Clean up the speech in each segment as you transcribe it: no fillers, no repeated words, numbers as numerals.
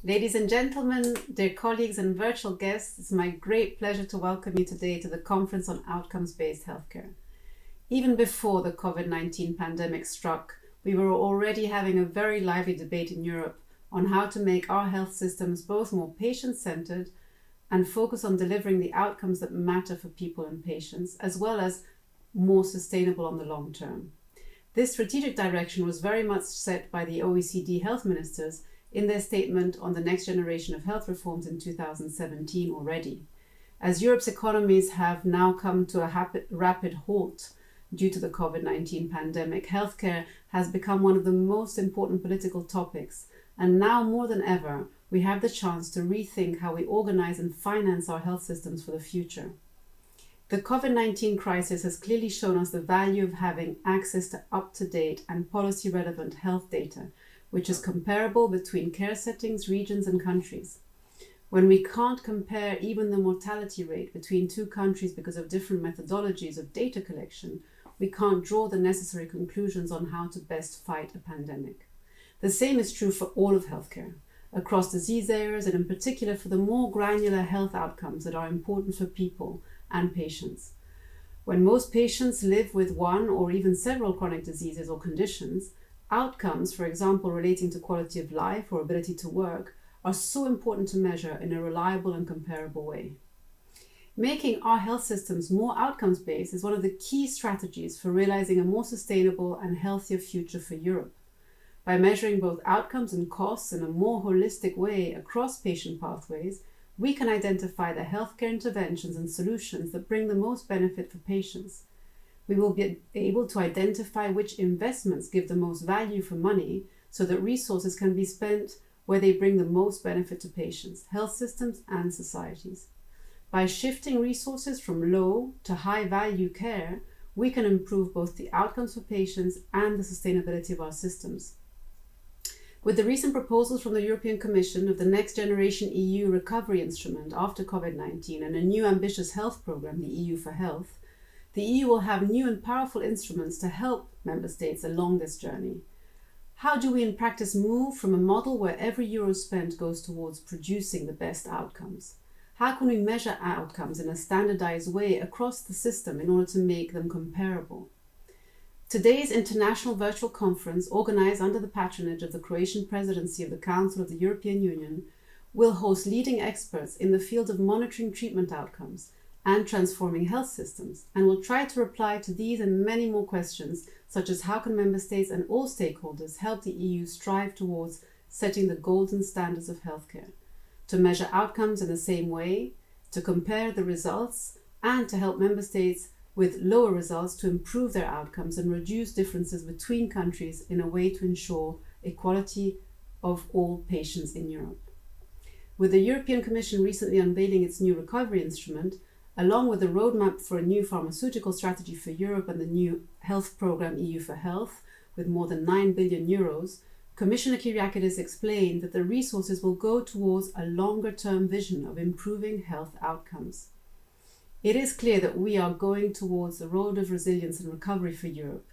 Ladies and gentlemen, dear colleagues and virtual guests, it's my great pleasure to welcome you today to the Conference on Outcomes-Based Healthcare. Even before the COVID-19 pandemic struck, we were already having a very lively debate in Europe on how to make our health systems both more patient-centered and focus on delivering the outcomes that matter for people and patients, as well as more sustainable on the long term. This strategic direction was very much set by the OECD health ministers in their statement on the next generation of health reforms in 2017 already. As Europe's economies have now come to a rapid halt due to the COVID-19 pandemic, healthcare has become one of the most important political topics, and now more than ever, we have the chance to rethink how we organize and finance our health systems for the future. The COVID-19 crisis has clearly shown us the value of having access to up-to-date and policy-relevant health data, which is comparable between care settings, regions, and countries. When we can't compare even the mortality rate between two countries because of different methodologies of data collection, we can't draw the necessary conclusions on how to best fight a pandemic. The same is true for all of healthcare, across disease areas, and in particular for the more granular health outcomes that are important for people and patients. When most patients live with one or even several chronic diseases or conditions, outcomes, for example, relating to quality of life or ability to work, are so important to measure in a reliable and comparable way. Making our health systems more outcomes-based is one of the key strategies for realizing a more sustainable and healthier future for Europe. By measuring both outcomes and costs in a more holistic way across patient pathways, we can identify the healthcare interventions and solutions that bring the most benefit for patients. We will be able to identify which investments give the most value for money so that resources can be spent where they bring the most benefit to patients, health systems, and societies. By shifting resources from low to high value care, we can improve both the outcomes for patients and the sustainability of our systems. With the recent proposals from the European Commission of the next generation EU recovery instrument after COVID-19 and a new ambitious health programme, the EU for Health, the EU will have new and powerful instruments to help member states along this journey. How do we in practice move from a model where every euro spent goes towards producing the best outcomes? How can we measure outcomes in a standardized way across the system in order to make them comparable? Today's international virtual conference, organized under the patronage of the Croatian presidency of the Council of the European Union, will host leading experts in the field of monitoring treatment outcomes and transforming health systems, and will try to reply to these and many more questions, such as how can member states and all stakeholders help the EU strive towards setting the golden standards of healthcare, to measure outcomes in the same way, to compare the results, and to help member states with lower results to improve their outcomes and reduce differences between countries in a way to ensure equality of all patients in Europe. With the European Commission recently unveiling its new recovery instrument, along with the roadmap for a new pharmaceutical strategy for Europe and the new health programme EU for Health, with more than 9 billion euros, Commissioner Kyriakides explained that the resources will go towards a longer-term vision of improving health outcomes. It is clear that we are going towards the road of resilience and recovery for Europe,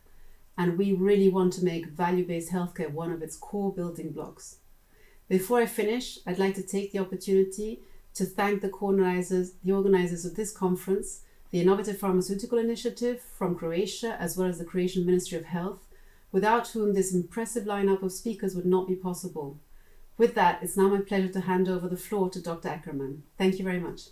and we really want to make value-based healthcare one of its core building blocks. Before I finish, I'd like to take the opportunity to thank the organizers of this conference, the Innovative Pharmaceutical Initiative from Croatia, as well as the Croatian Ministry of Health, without whom this impressive lineup of speakers would not be possible. With that, it's now my pleasure to hand over the floor to Dr. Ackerman. Thank you very much.